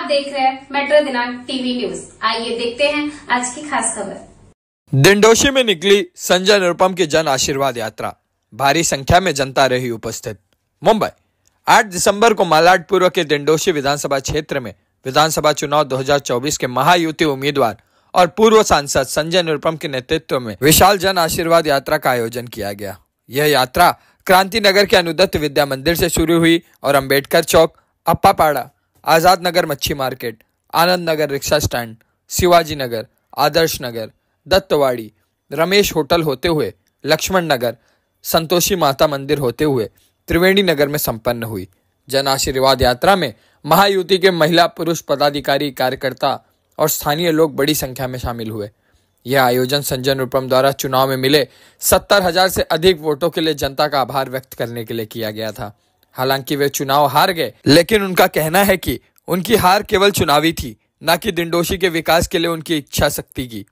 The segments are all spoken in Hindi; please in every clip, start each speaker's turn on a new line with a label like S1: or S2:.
S1: आप देख रहे हैं मेट्रो दिनांक टीवी न्यूज। आइए देखते हैं आज की खास खबर।
S2: दिंडोशी में निकली संजय निरुपम की जन आशीर्वाद यात्रा, भारी संख्या में जनता रही उपस्थित। मुंबई 8 दिसंबर को मालाडपुर के दिंडोशी विधानसभा क्षेत्र में विधानसभा चुनाव 2024 के महायुति उम्मीदवार और पूर्व सांसद संजय निरुपम के नेतृत्व में विशाल जन आशीर्वाद यात्रा का आयोजन किया गया। यह यात्रा क्रांति नगर के अनुदत्त विद्या मंदिर से शुरू हुई और अंबेडकर चौक, अप्पापाड़ा, आजाद नगर मच्छी market, Anand Nagar rickshaw stand, Shivaji Nagar, Adarsh Nagar, Dattawadi, Ramesh hotel होते हुए लक्ष्मण नगर, संतोषी माता मंदिर होते हुए त्रिवेणी नगर में संपन्न हुई। जन आशीर्वाद यात्रा में महायुति के महिला पुरुष पदाधिकारी, कार्यकर्ता और स्थानीय लोग बड़ी संख्या में शामिल हुए। यह आयोजन संजय निरुपम द्वारा चुनाव में मिले 70,000 से अधिक वोटों के लिए जनता का आभार व्यक्त करने के लिए किया गया था। हालांकि वे चुनाव हार गए, लेकिन उनका कहना है कि उनकी हार केवल चुनावी थी, न कि दिंडोशी के विकास के लिए उनकी इच्छा शक्ति की।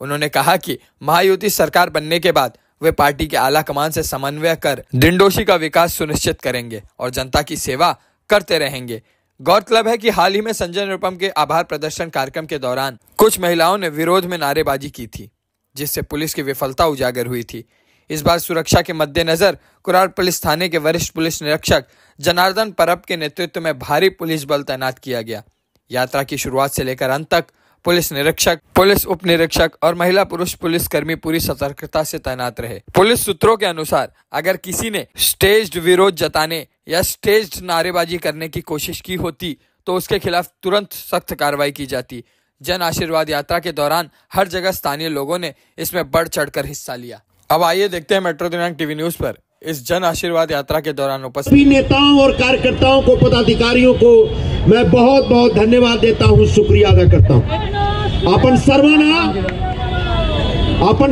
S2: उन्होंने कहा कि महायुति सरकार बनने के बाद वे पार्टी के आला कमान से समन्वय कर दिंडोशी का विकास सुनिश्चित करेंगे और जनता की सेवा करते रहेंगे। गौरतलब है कि हाल ही में संजय निरुपम के आभार प्रदर्शन कार्यक्रम के दौरान कुछ महिलाओं ने विरोध में नारेबाजी की थी, जिससे पुलिस की विफलता उजागर हुई थी। इस बार सुरक्षा के मद्देनजर कुरार पुलिस थाने के वरिष्ठ पुलिस निरीक्षक जनार्दन परब के नेतृत्व में भारी पुलिस बल तैनात किया गया। यात्रा की शुरुआत से लेकर अंत तक पुलिस निरीक्षक, पुलिस उप निरीक्षक और महिला पुरुष पुलिसकर्मी पूरी सतर्कता से तैनात रहे। पुलिस सूत्रों के अनुसार अगर किसी ने स्टेज्ड विरोध जताने या स्टेज्ड नारेबाजी करने की कोशिश की होती तो उसके खिलाफ तुरंत सख्त कार्रवाई की जाती। जन आशीर्वाद यात्रा के दौरान हर जगह स्थानीय लोगों ने इसमें बढ़ चढ़कर हिस्सा लिया। अब आइए देखते हैं मेट्रो दिनांक टीवी न्यूज पर इस जन आशीर्वाद यात्रा के दौरान उपस्थित
S3: सभी नेताओं और कार्यकर्ताओं को, पदाधिकारियों को मैं बहुत बहुत धन्यवाद देता हूं, शुक्रिया अदा करता हूं। आपण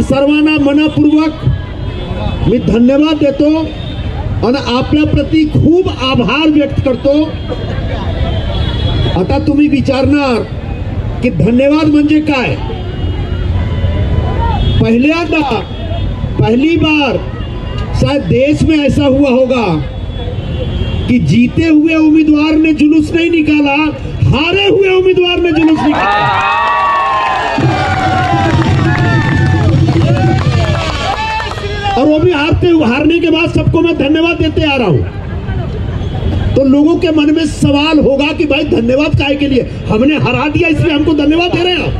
S3: सर्वांना मनपूर्वक मी धन्यवाद देतो आणि आपल्या प्रति खूप आभार व्यक्त करतो। आता तुम्ही विचारणार की धन्यवाद म्हणजे काय? पहली बार शायद देश में ऐसा हुआ होगा कि जीते हुए उम्मीदवार ने जुलूस नहीं निकाला, हारे हुए उम्मीदवार ने जुलूस निकाला। और वो भी हारने के बाद सबको मैं धन्यवाद देते आ रहा हूं। तो लोगों के मन में सवाल होगा कि भाई धन्यवाद काहे के लिए? हमने हरा दिया इसलिए हमको धन्यवाद दे रहे हैं?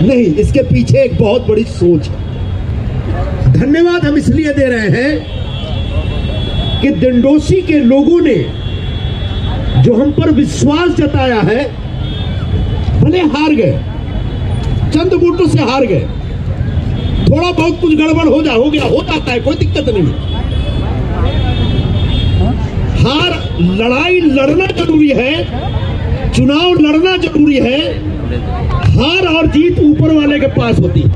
S3: नहीं, इसके पीछे एक बहुत बड़ी सोच है। धन्यवाद हम इसलिए दे रहे हैं कि दिंडोशी के लोगों ने जो हम पर विश्वास जताया है, भले हार गए, चंद वोटों से हार गए, थोड़ा बहुत कुछ गड़बड़ हो जाता है, कोई दिक्कत नहीं। लड़ाई लड़ना जरूरी है, चुनाव लड़ना जरूरी है। हार और जीत ऊपर वाले के पास होती है।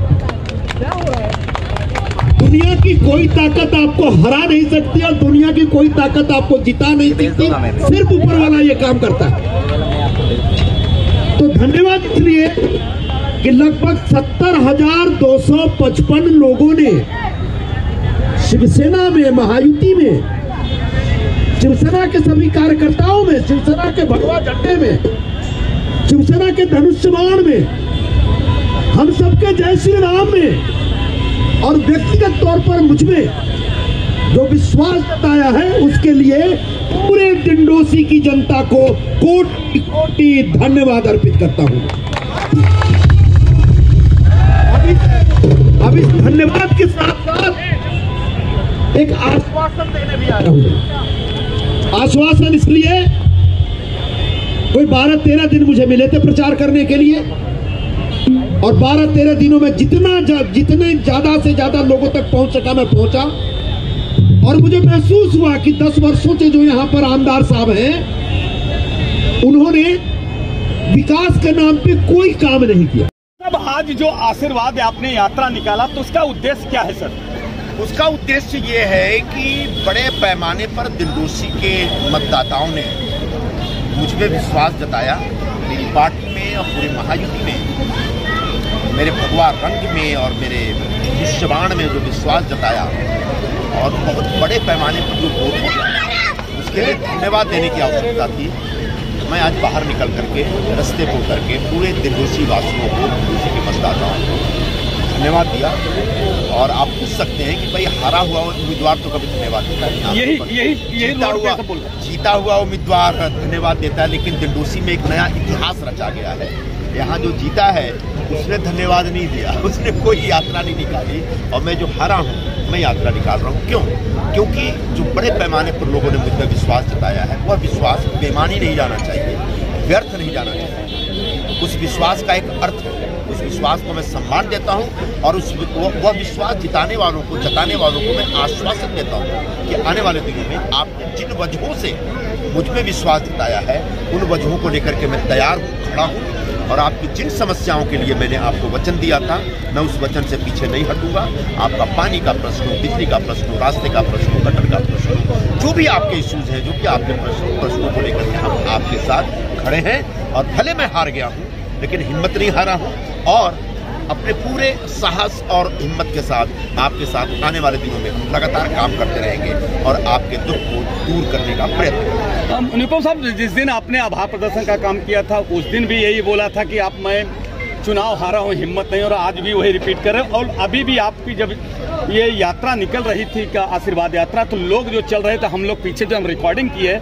S3: दुनिया की कोई ताकत आपको हरा नहीं सकती और दुनिया की कोई ताकत आपको जिता नहीं सकती, सिर्फ ऊपर वाला ये काम करता है। तो धन्यवाद इसलिए कि लगभग 70,255 लोगों ने शिवसेना में, महायुति में, शिवसेना के सभी कार्यकर्ताओं में, शिवसेना के भगवा झंडे में, शिवसेना के धनुष्य बाण में, हम सबके जय श्री राम में और व्यक्तिगत तौर पर मुझमें जो विश्वास जताया है, उसके लिए पूरे दिंडोशी की जनता को कोटि कोटि धन्यवाद अर्पित करता हूं। अब इस धन्यवाद के साथ साथ एक आश्वासन देने भी आ रहा हूं। आश्वासन इसलिए, कोई 12-13 दिन मुझे मिले थे प्रचार करने के लिए और 12-13 दिनों में जितने ज्यादा से ज्यादा लोगों तक पहुंच सका मैं पहुंचा। और मुझे महसूस हुआ कि 10 वर्षों से जो यहाँ पर आमदार साहब हैं, उन्होंने विकास के नाम पे कोई काम नहीं किया।
S4: अब आज जो आशीर्वाद आपने यात्रा निकाला, तो उसका उद्देश्य क्या है सर?
S5: उसका उद्देश्य ये है कि बड़े पैमाने पर दिंडोशी के मतदाताओं ने मुझ पे विश्वास जताया, मेरी पार्टी में और पूरे महायुति में, मेरे भगवा रंग में और मेरे दुष्यबाण में जो विश्वास जताया और बहुत बड़े पैमाने पर जो वोट हो, उसके लिए धन्यवाद देने की आवश्यकता थी। मैं आज बाहर निकल करके रास्ते को करके पूरे दिंडोशी वासियों को, दिंडोशी के मतदाताओं को धन्यवाद दिया। और आप पूछ सकते हैं कि भाई हारा हुआ उम्मीदवार तो कभी धन्यवाद देता है, यही जीता हुआ उम्मीदवार धन्यवाद देता है, लेकिन दिंडोशी में एक नया इतिहास रचा गया है। यहाँ जो जीता है उसने धन्यवाद नहीं दिया, उसने कोई यात्रा नहीं निकाली, और मैं जो हारा हूँ मैं यात्रा निकाल रहा हूँ। क्यों? क्योंकि जो बड़े पैमाने पर लोगों ने मुझ पर विश्वास जताया है, वह विश्वास बेमानी नहीं जाना चाहिए, व्यर्थ नहीं जाना चाहिए। उस विश्वास का एक अर्थ है, उस विश्वास को मैं सम्मान देता हूँ, और वह विश्वास जताने वालों को मैं आश्वासन देता हूँ कि आने वाले दिनों में आपने जिन वजहों से मुझ में विश्वास जताया है, उन वजहों को लेकर के मैं तैयार खड़ा हूँ, और आपकी जिन समस्याओं के लिए मैंने आपको वचन दिया था, मैं उस वचन से पीछे नहीं हटूंगा। आपका पानी का प्रश्न हो, बिजली का प्रश्न हो, रास्ते का प्रश्न हो, गटर का प्रश्न हो, जो भी आपके इश्यूज हैं, जो भी आपके प्रश्नों को लेकर के हम आपके साथ खड़े हैं। और भले मैं हार गया हूँ, लेकिन हिम्मत नहीं हारा हूँ, और अपने पूरे साहस और हिम्मत के साथ आपके साथ आने वाले दिनों में लगातार काम करते रहेंगे और आपके दुख को दूर करने का प्रयत्न।
S4: अनुपम साहब, जिस दिन आपने आभार प्रदर्शन का काम किया था, उस दिन भी यही बोला था कि मैं चुनाव हारा हूँ, हिम्मत नहीं, और आज भी वही रिपीट कर रहे हैं। और अभी भी आपकी जब ये यात्रा निकल रही थी का आशीर्वाद यात्रा, तो लोग जो चल रहे थे, हम लोग पीछे जो हम रिकॉर्डिंग की है,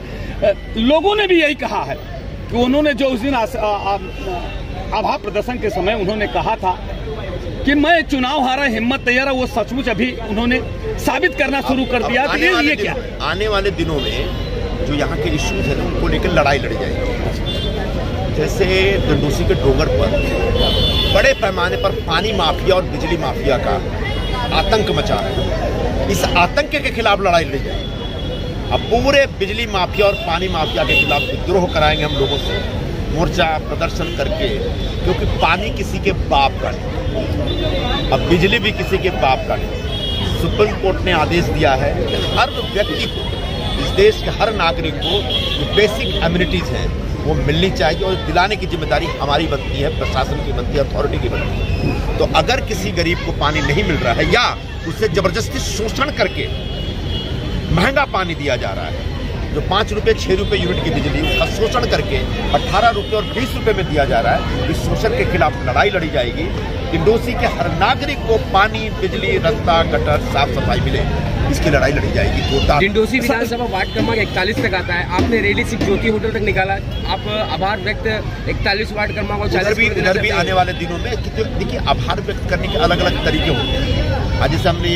S4: लोगों ने भी यही कहा है कि उन्होंने जो उस दिन आभार प्रदर्शन के समय उन्होंने कहा था कि मैं चुनाव हारा, हिम्मत तैयार है, वो सचमुच अभी उन्होंने साबित करना शुरू कर दिया। तो ये क्या
S5: आने वाले दिनों में जो यहाँ के इश्यूज है उनको लेकर लड़ाई लड़ी जाएगी। जैसे दिंडोशी के डोंगर पर बड़े पैमाने पर पानी माफिया और बिजली माफिया का आतंक मचा है, इस आतंक के खिलाफ लड़ाई लड़ी जाएगी। अब पूरे बिजली माफिया और पानी माफिया के खिलाफ विद्रोह कराएंगे हम लोगों से, मोर्चा प्रदर्शन करके, क्योंकि पानी किसी के बाप का नहीं, अब बिजली भी किसी के बाप का नहीं। सुप्रीम कोर्ट ने आदेश दिया है कि हर व्यक्ति को, इस देश के हर नागरिक को जो बेसिक एमिनिटीज हैं वो मिलनी चाहिए, और दिलाने की जिम्मेदारी हमारी बनती है, प्रशासन की बनती है, अथॉरिटी की बनती है। तो अगर किसी गरीब को पानी नहीं मिल रहा है, या उससे जबरदस्ती शोषण करके महंगा पानी दिया जा रहा है, जो 5 रुपये 6 रुपये यूनिट की बिजली उसका शोषण करके 18 रुपये और 20 रुपये में दिया जा रहा है, इस शोषण के खिलाफ लड़ाई लड़ी जाएगी। दिंडोशी के हर नागरिक को पानी, बिजली, रास्ता, गटर, साफ सफाई मिले, इसकी लड़ाई लड़ी जाएगी।
S6: दिंडोशी विधानसभा वार्ड क्रमांक 41 तक आता है, आपने रैली सिर्फ ज्योति होटल तक निकाला, आप आभार व्यक्त 41 वार्ड क्रमांक और 40
S5: इधर भी आने वाले दिनों में देखिए, आभार व्यक्त करने के अलग अलग तरीके होते हैं। आज जैसे हमने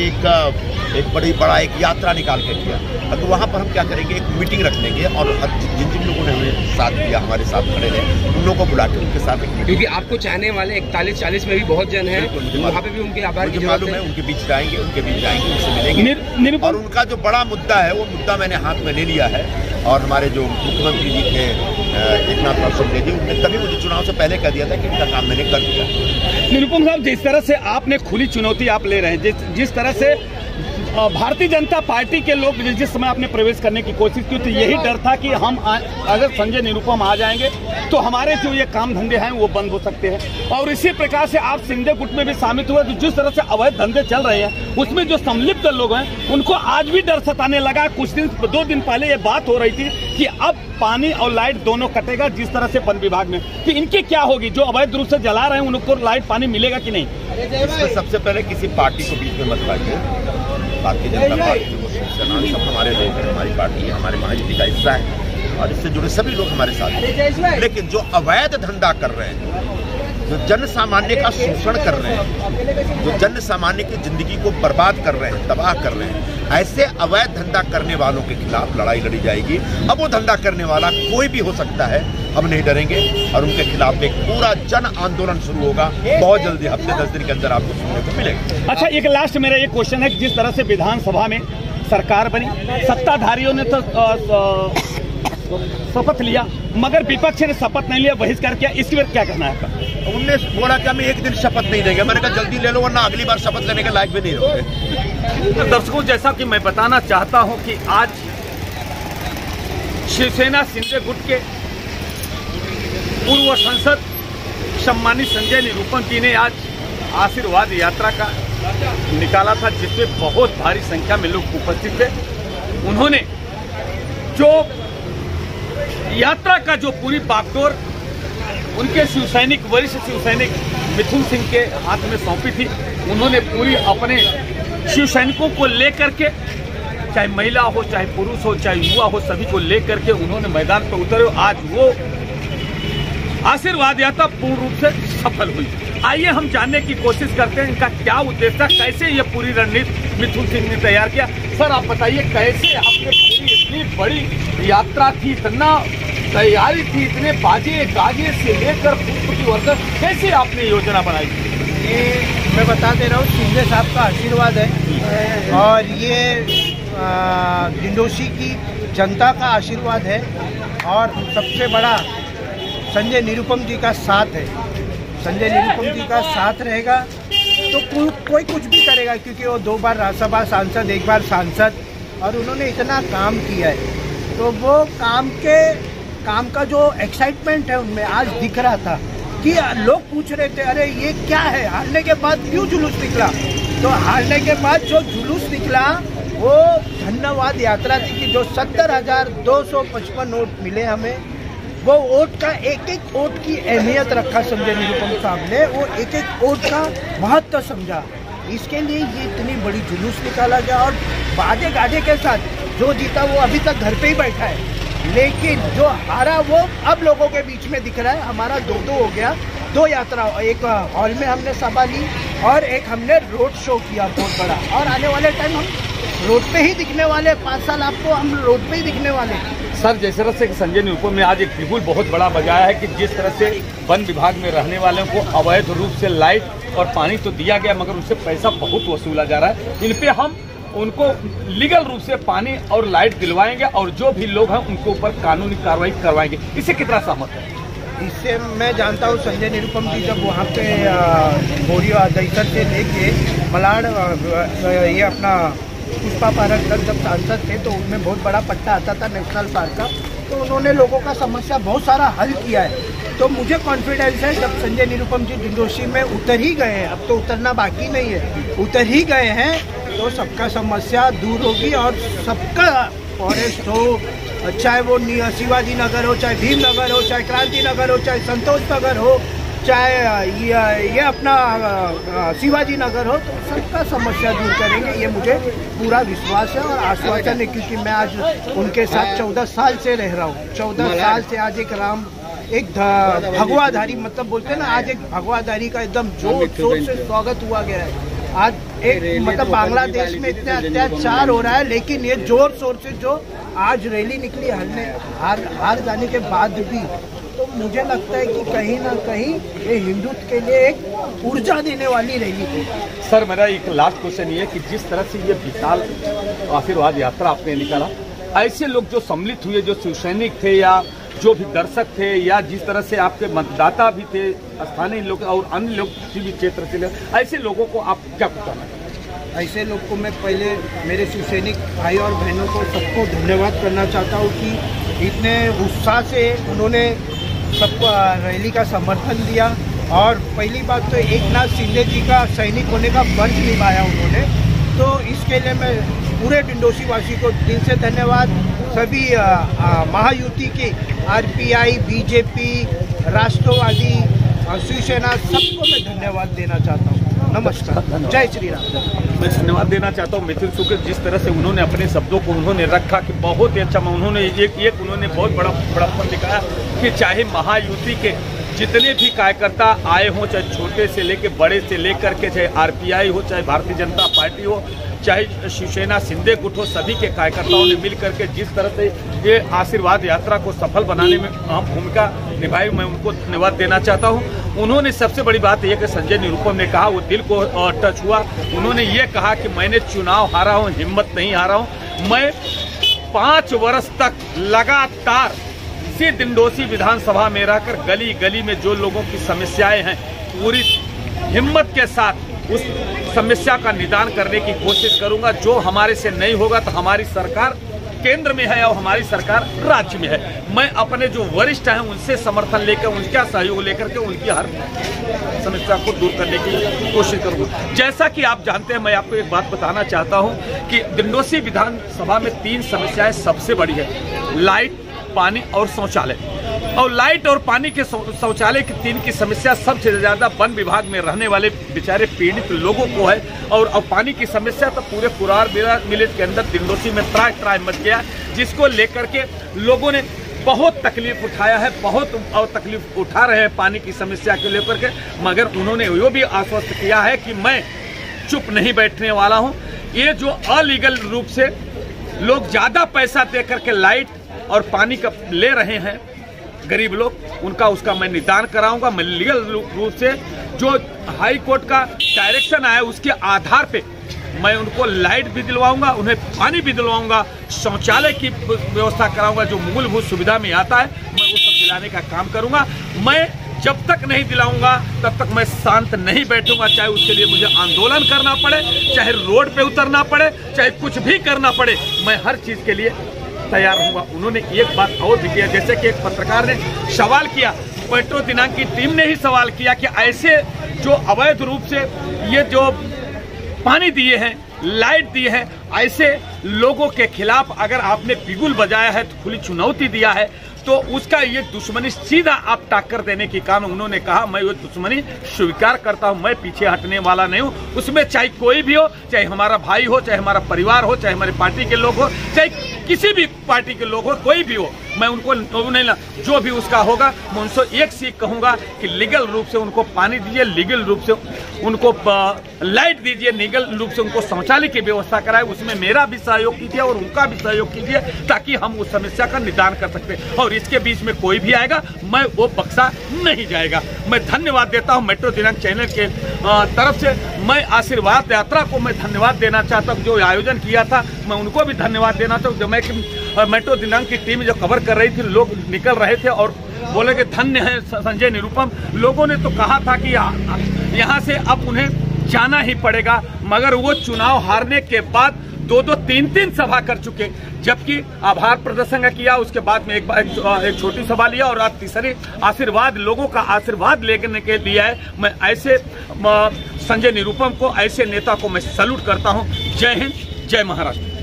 S5: एक बड़ा एक यात्रा निकाल के किया, अब तो वहाँ पर हम क्या करेंगे, एक मीटिंग रख लेंगे, और जिन जिन लोगों ने हमें साथ दिया, हमारे साथ खड़े रहे, उन लोगों को बुला के उनके साथ,
S6: क्योंकि आपको चाहने वाले 41-40 में भी बहुत जन है, वहाँ पे भी उनके आभार की
S5: मालूम है, उनके बीच जाएंगे, उनसे मिलेंगे। और उनका जो बड़ा मुद्दा है, वो मुद्दा मैंने हाथ में ले लिया है, और हमारे जो मुख्यमंत्री जी थे एकनाथ शिंदे जी, उन्होंने तभी मुझे चुनाव से पहले कह दिया था कि इनका काम मैंने कर दिया।
S4: निरुपम साहब, जिस तरह से आपने खुली चुनौती आप ले रहे हैं, जिस तरह से भारतीय जनता पार्टी के लोग जिस समय आपने प्रवेश करने की कोशिश की, तो यही डर था कि हम अगर संजय निरुपम आ जाएंगे तो हमारे जो ये काम धंधे हैं वो बंद हो सकते हैं, और इसी प्रकार से आप सिंधे गुट में भी शामिल हुए। तो जिस तरह से अवैध धंधे चल रहे हैं, उसमें जो संलिप्त लोग हैं, उनको आज भी डर सताने लगा। कुछ 2 दिन पहले ये बात हो रही थी कि अब पानी और लाइट दोनों कटेगा, जिस तरह से वन विभाग में, तो इनकी क्या होगी? जो अवैध रूप से जला रहे हैं उनको लाइट पानी मिलेगा कि नहीं?
S5: इसमें सबसे पहले किसी पार्टी को बीच में मत लाइए। भारतीय जनता पार्टी, सब हमारे लोग हैं, हमारी पार्टी है, हमारे महायुति का हिस्सा है, और इससे जुड़े सभी लोग हमारे साथ हैं। लेकिन जो अवैध धंधा कर रहे हैं, जो जन सामान्य का शोषण कर रहे हैं, जो जन सामान्य की जिंदगी को बर्बाद कर रहे हैं, तबाह कर रहे हैं, ऐसे अवैध धंधा करने वालों के खिलाफ लड़ाई लड़ी जाएगी। अब वो धंधा करने वाला कोई भी हो सकता है, हम नहीं डरेंगे, और उनके खिलाफ एक पूरा जन आंदोलन शुरू होगा बहुत जल्दी, हफ्ते 10 दिन के अंदर आपको सुनने को मिलेगा।
S4: अच्छा, एक लास्ट मेरा एक क्वेश्चन है, जिस तरह से विधानसभा में सरकार बनी, सत्ताधारियों ने तो शपथ लिया, मगर विपक्ष ने शपथ नहीं लिया, बहिष्कार किया, इसकी वजह क्या करना है?
S5: उनने बोला कि हम एक दिन शपथ नहीं देंगे। मैंने कहा जल्दी ले लो, वरना अगली बार शपथ लेने के लायक भी नहीं रहोगे।
S4: तो दर्शकों, जैसा कि मैं बताना चाहता हूं कि आज शिवसेना सिंधे गुट के पूर्व सांसद सम्मानित संजय निरुपम जी ने आज आशीर्वाद यात्रा का निकाला था, जिसमें बहुत भारी संख्या में लोग उपस्थित थे। उन्होंने जो यात्रा का जो पूरी बागडोर उनके शिवसैनिक, वरिष्ठ शिवसैनिक मिथुन सिंह के हाथ में सौंपी थी। उन्होंने पूरी अपने शिवसैनिकों को लेकर के, चाहे महिला हो, चाहे पुरुष हो, चाहे युवा हो, सभी को लेकर के उन्होंने मैदान पर उतरे। आज वो आशीर्वाद यात्रा पूर्ण रूप से सफल हुई। आइए हम जानने की कोशिश करते हैं इनका क्या उद्देश्य था, कैसे ये पूरी रणनीति मिथुन सिंह ने तैयार किया। सर आप बताइए, कैसे आपने पूरी इतनी बड़ी यात्रा थी, इतना तैयारी थी, इतने बाजे गाजे से लेकर पुष्प की वर्षा, कैसे आपने योजना बनाई?
S7: ये मैं बता दे रहा हूँ, शिंदे साहब का आशीर्वाद है और ये डिंडोशी की जनता का आशीर्वाद है और सबसे बड़ा संजय निरुपम जी का साथ है। संजय निरुपम जी का साथ रहेगा तो कोई कुछ भी करेगा, क्योंकि वो 2 बार राज्यसभा सांसद, 1 बार सांसद, और उन्होंने इतना काम किया है। तो वो काम का जो एक्साइटमेंट है उनमें आज दिख रहा था कि लोग पूछ रहे थे, अरे ये क्या है, हारने के बाद क्यों जुलूस निकला? तो हारने के बाद जो जुलूस निकला वो धन्यवाद यात्रा थी कि जो 70,255 नोट मिले हमें, वो वोट का एक वोट की अहमियत रखा संजय निरुपम साहब ने, वो एक वोट का महत्व समझा। इसके लिए ये इतनी बड़ी जुलूस निकाला गया और बाजे गाजे के साथ जो जीता वो अभी तक घर पे ही बैठा है, लेकिन जो हारा वो अब लोगों के बीच में दिख रहा है। हमारा 2 हो गया, 2 यात्रा, एक हॉल में हमने सभा ली और एक हमने रोड शो किया बहुत बड़ा, और आने वाले टाइम हम रोड पे ही दिखने वाले, 5 साल आपको हम रोड पे ही दिखने वाले।
S4: सर जिस तरह से संजय निरुपम ने आज एक बिगुल बहुत बड़ा बजाया है कि जिस तरह से वन विभाग में रहने वालों को अवैध रूप से लाइट और पानी तो दिया गया, मगर उनसे पैसा बहुत वसूला जा रहा है। इन पे हम उनको लीगल रूप से पानी और लाइट दिलवाएंगे और जो भी लोग हैं उनके ऊपर कानूनी कार्रवाई करवाएंगे। इससे कितना सहमत है?
S7: इससे मैं जानता हूँ संजय निरुपम जी जब वहाँ पे बोरिया दहीसर से लेके मलाड ये अपना पुष्पा पार्क तक जब सांसद थे तो उनमें बहुत बड़ा पट्टा आता था नेशनल पार्क का, तो उन्होंने लोगों का समस्या बहुत सारा हल किया है। तो मुझे कॉन्फिडेंस है जब संजय निरुपम जी डिंडोशी में उतर ही गए हैं, अब तो उतरना बाकी नहीं है, उतर ही गए हैं, तो सबका समस्या दूर होगी और सबका फॉरेस्ट हो, चाहे वो शिवाजी नगर हो, चाहे भीम नगर हो, चाहे क्रांति नगर हो, चाहे संतोष नगर हो, चाहे ये अपना शिवाजी नगर हो, तो सबका समस्या दूर करेंगे, ये मुझे पूरा विश्वास है और आश्वासन है। क्योंकि मैं आज उनके साथ 14 साल से रह रहा हूँ, 14 साल से आज एक भगवाधारी, मतलब बोलते हैं ना, आज एक भगवाधारी का एकदम जोर शोर से स्वागत हुआ गया है। आज एक मतलब बांग्लादेश में इतने अत्याचार हो रहा है, लेकिन ये जोर शोर से जो आज रैली निकली हार जाने के बाद भी, तो मुझे लगता है कि कहीं ना कहीं ये हिंदुत्व के लिए एक ऊर्जा देने वाली रैली थी।
S4: सर मेरा एक लास्ट क्वेश्चन ये है कि जिस तरह से ये विशाल आशीर्वाद यात्रा आपने निकाला, ऐसे लोग जो सम्मिलित हुए, जो शिवसैनिक थे या जो भी दर्शक थे या जिस तरह से आपके मतदाता भी थे, स्थानीय लोग और अन्य लोग किसी भी क्षेत्र से, ऐसे लोगों को आप क्या बताना चाहते हैं?
S7: ऐसे लोग को मैं पहले मेरे शिवसैनिक भाई और बहनों को सबको धन्यवाद करना चाहता हूँ कि इतने उत्साह से उन्होंने सबको रैली का समर्थन दिया। और पहली बात तो एकनाथ शिंदे जी का सैनिक होने का फर्ज निभाया उन्होंने, तो इसके लिए मैं पूरे डिंडोशी वासी को दिल से धन्यवाद, सभी महायुति के आरपीआई, बीजेपी, राष्ट्रवादी, शिवसेना, सबको मैं धन्यवाद देना चाहता हूँ। नमस्कार, जय श्री राम।
S4: मैं धन्यवाद देना चाहता हूँ मिथुन सिंह, जिस तरह से उन्होंने अपने शब्दों को उन्होंने रखा कि बहुत ही अच्छा। उन्होंने उन्होंने बहुत बड़ा बड़प्पन दिखाया कि चाहे महायुति के जितने भी कार्यकर्ता आए हों, चाहे छोटे से लेकर बड़े से लेकर के, चाहे आरपीआई हो, चाहे भारतीय जनता पार्टी हो, चाहे शिवसेना शिंदे गुट हो, सभी के कार्यकर्ताओं ने मिल करके जिस तरह से ये आशीर्वाद यात्रा को सफल बनाने में अहम भूमिका निभाई, मैं उनको धन्यवाद देना चाहता हूँ। उन्होंने सबसे बड़ी बात यह कि संजय निरुपम ने कहा, वो दिल को टच हुआ। उन्होंने ये कहा कि मैंने चुनाव हारा हूँ, हिम्मत नहीं हारा हूँ। मैं 5 वर्ष तक लगातार इसी डिंडोशी विधानसभा में रहकर गली गली में जो लोगों की समस्याएं हैं, पूरी हिम्मत के साथ उस समस्या का निदान करने की कोशिश करूंगा। जो हमारे से नहीं होगा तो हमारी सरकार केंद्र में है और हमारी सरकार राज्य में है। मैं अपने जो वरिष्ठ हैं उनसे समर्थन लेकर, उनका सहयोग लेकर के उनकी हर समस्या को दूर करने की कोशिश करूंगा। जैसा कि आप जानते हैं, मैं आपको एक बात बताना चाहता हूं कि डिंडोशी विधानसभा में 3 समस्याएं सबसे बड़ी है, लाइट, पानी और शौचालय। और लाइट और पानी के शौचालय की तीन की समस्या सबसे ज्यादा वन विभाग में रहने वाले बेचारे पीड़ित लोगों को है। और पानी की समस्या तो पूरे कुरार विलेज के अंदर दिंडोशी में त्राय त्राय मच गया, जिसको लेकर के लोगों ने बहुत तकलीफ उठाया है, बहुत और तकलीफ उठा रहे हैं पानी की समस्या को लेकर के। मगर उन्होंने वो भी आश्वस्त किया है कि मैं चुप नहीं बैठने वाला हूं। ये जो अलीगल रूप से लोग ज्यादा पैसा दे करके लाइट और पानी का ले रहे हैं गरीब लोग, उनका उसका मैं निदान कराऊंगा। मैं लीगल रूप से जो हाई कोर्ट का डायरेक्शन आया उसके आधार पे मैं उनको लाइट भी दिलवाऊंगा, उन्हें पानी भी दिलवाऊंगा, शौचालय की व्यवस्था कराऊंगा। जो मूलभूत सुविधा में आता है मैं वो सब दिलाने का काम करूंगा। मैं जब तक नहीं दिलाऊंगा तब तक मैं शांत नहीं बैठूंगा, चाहे उसके लिए मुझे आंदोलन करना पड़े, चाहे रोड पे उतरना पड़े, चाहे कुछ भी करना पड़े, मैं हर चीज के लिए तैयार हूँगा। उन्होंने एक बात और भी किया, जैसे कि एक पत्रकार ने सवाल किया, मेट्रो दिनांक की टीम ने ही सवाल किया कि ऐसे जो अवैध रूप से ये जो पानी दिए हैं, लाइट दिए हैं, ऐसे लोगों के खिलाफ अगर आपने बिगुल बजाया है तो खुली चुनौती दिया है तो उसका ये दुश्मनी सीधा आप टक्कर देने की काम। उन्होंने कहा मैं वो दुश्मनी स्वीकार करता हूं, मैं पीछे हटने वाला नहीं हूं। उसमें चाहे कोई भी हो, चाहे हमारा भाई हो, चाहे हमारा परिवार हो, चाहे हमारी पार्टी के लोग हो, चाहे किसी भी पार्टी के लोग हो, कोई भी हो, मैं उनको नहीं, जो भी उसका होगा मैं उनसे एक सीख कहूंगा कि लीगल रूप से उनको पानी दीजिए, लीगल रूप से उनको लाइट दीजिए, लीगल रूप से उनको शौचालय की व्यवस्था कराए। उसमें मेरा भी सहयोग कीजिए और उनका भी सहयोग कीजिए ताकि हम उस समस्या का निदान कर सकते। और इसके बीच में कोई भी आएगा मैं वो बख्शा नहीं जाएगा। मैं धन्यवाद देता हूं मेट्रो दिनांक चैनल के तरफ से। मैं आशीर्वाद यात्रा को मैं धन्यवाद देना चाहता हूं, जो आयोजन किया था मैं उनको भी धन्यवाद देना चाहता हूं। जब मैं मेट्रो दिनांक की टीम जो कवर कर रही थी, लोग निकल रहे थे और बोले कि धन्य है संजय निरुपम। लोगों ने तो कहा था कि यहाँ से अब उन्हें जाना ही पड़ेगा, मगर वो चुनाव हारने के बाद 2-2, 3-3 सभा कर चुके, जबकि आभार प्रदर्शन किया, उसके बाद में एक छोटी सभा लिया और आज तीसरी आशीर्वाद, लोगों का आशीर्वाद लेने के लिए है। मैं ऐसे संजय निरुपम को, ऐसे नेता को मैं सैल्यूट करता हूं। जय हिंद, जय महाराष्ट्र।